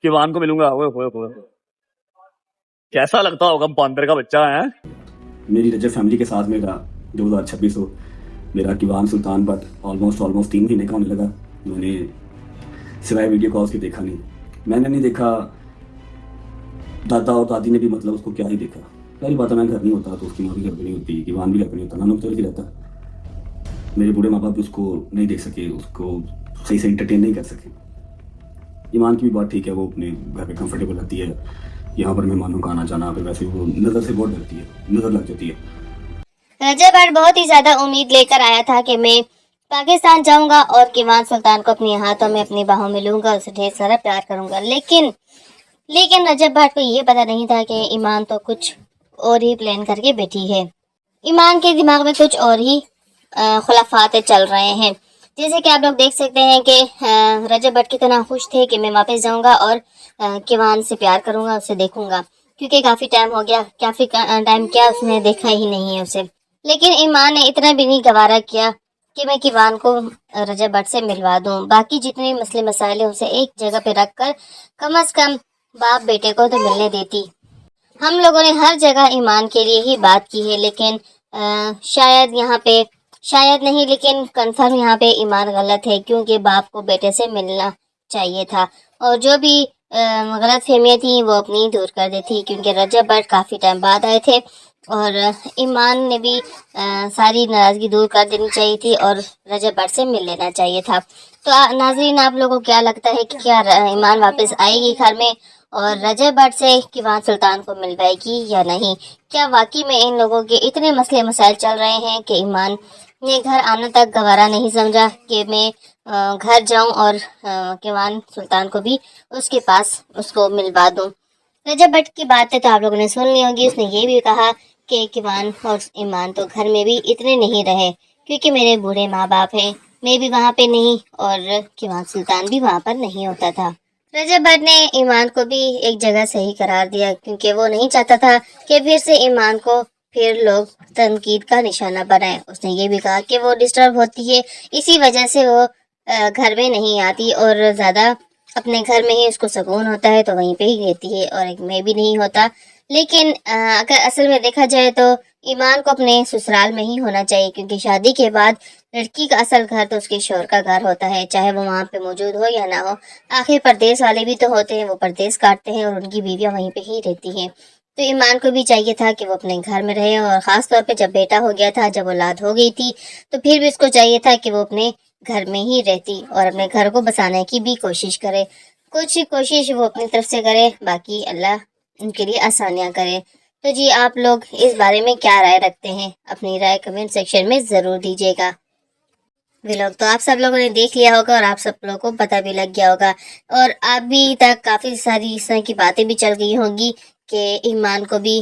کیوان کو ملوں گا. اوئے ہوئے ہوئے کیسا لگتا ہوگا باندر کا بچہ ہے. میری رجب فیملی کے ساتھ میرا 2026 ہو. میرا کیوان سلطان بٹ آلموسٹ 3 مہینے کا ہونے لگا. میں نے سوائے ویڈیو کالس کے دیکھا نہیں. میں نے نہیں دیکھا, دادا اور دادی نے بھی مطلب اس کو کیا ہی دیکھا. پہلی بات ہے میں گھر نہیں ہوتا تو اس کی ماں بھی گھر پہ نہیں ہوتی, کیوان بھی گھر پہ نہیں ہوتا, نانوں کی طرف ہی رہتا. میرے بوڑھے ماں باپ بھی اس کو نہیں دیکھ سکے, اس کو صحیح سے انٹرٹین نہیں کر سکے. ایمان کی بھی بات ٹھیک ہے, وہ اپنے گھر پہ کمفرٹیبل رہتی ہے. یہاں پر مہمانوں کا آنا جانا پہ ویسے وہ نظر سے بہت ڈرتی ہے, نظر لگ جاتی ہے. رجب بٹ بہت ہی زیادہ امید لے کر آیا تھا کہ میں پاکستان جاؤں گا اور کیوان سلطان کو اپنے ہاتھوں میں اپنی باہوں میں لوں گا, اسے ڈھیر سارا پیار کروں گا. لیکن رجب بٹ کو یہ پتا نہیں تھا کہ ایمان تو کچھ اور ہی پلان کر کے بیٹھی ہے. ایمان کے دماغ میں کچھ اور ہی خلافات چل رہے ہیں. جیسے کہ آپ لوگ دیکھ سکتے ہیں کہ رجب بٹ کتنا خوش تھے کہ میں واپس جاؤں گا اور کیوان سے پیار کروں گا, اسے دیکھوں گا, کیونکہ کافی ٹائم ہو گیا, کافی ٹائم کیا اس نے دیکھا ہی نہیں ہے اسے. لیکن ایمان نے اتنا بھی نہیں گوارا کیا کہ میں کیوان کو رجب بٹ سے ملوا دوں. باقی جتنے مسئلے مسائل ہیں اسے ایک جگہ پہ رکھ کر کم از کم باپ بیٹے کو تو ملنے دیتی. ہم لوگوں نے ہر جگہ ایمان کے لیے ہی بات کی ہے, لیکن شاید نہیں لیکن کنفرم یہاں پہ ایمان غلط ہے, کیونکہ باپ کو بیٹے سے ملنا چاہیے تھا اور جو بھی غلط فہمیاں تھیں وہ اپنی دور کر دی تھی, کیونکہ رجب بٹ کافی ٹائم بعد آئے تھے اور ایمان نے بھی ساری ناراضگی دور کر دینی چاہیے تھی اور رجب بٹ سے مل لینا چاہیے تھا. تو ناظرین, آپ لوگوں کو کیا لگتا ہے کہ کیا ایمان واپس آئے گی گھر میں اور رجب بٹ سے کیوان سلطان کو ملوائے گی یا نہیں؟ کیا واقعی میں ان لوگوں کے اتنے مسئلے مسائل چل رہے ہیں کہ ایمان نے گھر آنا تک گوارا نہیں سمجھا کہ میں گھر جاؤں اور کیوان سلطان کو بھی اس کے پاس اس کو ملوا دوں؟ رجب بٹ کی باتیں تو آپ لوگوں نے سن لی ہوگی. اس نے یہ بھی کہا کہ کیوان اور ایمان تو گھر میں بھی اتنے نہیں رہے کیونکہ میرے بوڑھے ماں باپ ہیں, میں بھی وہاں پہ نہیں اور کیوان سلطان بھی وہاں پر نہیں ہوتا تھا. رجب بٹ نے ایمان کو بھی ایک جگہ صحیح قرار دیا, کیونکہ وہ نہیں چاہتا تھا کہ پھر سے ایمان کو پھر لوگ تنقید کا نشانہ بنائے. اس نے یہ بھی کہا کہ وہ ڈسٹرب ہوتی ہے, اسی وجہ سے وہ گھر میں نہیں آتی اور زیادہ اپنے گھر میں ہی اس کو سکون ہوتا ہے تو وہیں پہ ہی رہتی ہے اور ایک میں بھی نہیں ہوتا. لیکن اگر اصل میں دیکھا جائے تو ایمان کو اپنے سسرال میں ہی ہونا چاہیے, کیونکہ شادی کے بعد لڑکی کا اصل گھر تو اس کے شوہر کا گھر ہوتا ہے, چاہے وہ وہاں پہ موجود ہو یا نہ ہو. آخر پردیس والے بھی تو ہوتے ہیں, وہ پردیس کاٹتے ہیں اور ان کی بیویاں وہیں پہ ہی رہتی ہیں. تو ایمان کو بھی چاہیے تھا کہ وہ اپنے گھر میں رہے, اور خاص طور پہ جب بیٹا ہو گیا تھا, جب اولاد ہو گئی تھی, تو پھر بھی اس کو چاہیے تھا کہ وہ اپنے گھر میں ہی رہتی اور اپنے گھر کو بسانے کی بھی کوشش کرے. کچھ کوشش وہ اپنی طرف سے کرے, باقی اللہ ان کے لیے آسانیاں کرے. تو جی, آپ لوگ اس بارے میں کیا رائے رکھتے ہیں؟ اپنی رائے کمنٹ سیکشن میں ضرور دیجیے گا. ولاگ تو آپ سب لوگوں نے دیکھ لیا ہوگا اور آپ سب لوگوں کو پتہ بھی لگ گیا ہوگا, اور ابھی تک کافی ساری اس طرح کی باتیں بھی چل گئی ہوں گی کہ ایمان کو بھی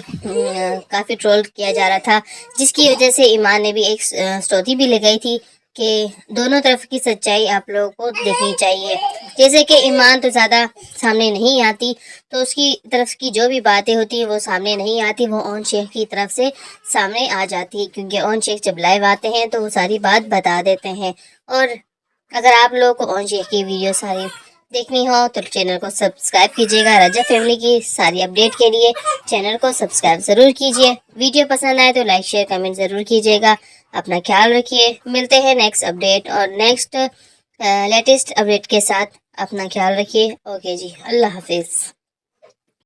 کافی ٹرول کیا جا رہا تھا, جس کی وجہ سے ایمان نے بھی ایک سٹوری بھی لگائی تھی کہ دونوں طرف کی سچائی آپ لوگوں کو دیکھنی چاہیے. جیسے کہ ایمان تو زیادہ سامنے نہیں آتی, تو اس کی طرف کی جو بھی باتیں ہوتی ہیں وہ سامنے نہیں آتی, وہ اون شیخ کی طرف سے سامنے آ جاتی ہے, کیونکہ اون شیخ جب لائیو آتے ہیں تو وہ ساری بات بتا دیتے ہیں. اور اگر آپ لوگوں کو اون شیخ کی ویڈیو ساری دیکھنی ہو تو چینل کو سبسکرائب کیجیے گا. رجب فیملی کی ساری اپڈیٹ کے لیے چینل کو سبسکرائب ضرور کیجیے. ویڈیو پسند آئے تو لائک شیئر کمنٹ ضرور کیجیے گا. اپنا خیال رکھیے, ملتے ہیں نیکسٹ اپڈیٹ اور نیکسٹ لیٹسٹ اپڈیٹ کے ساتھ. اپنا خیال رکھیے. اوکے جی, اللہ حافظ.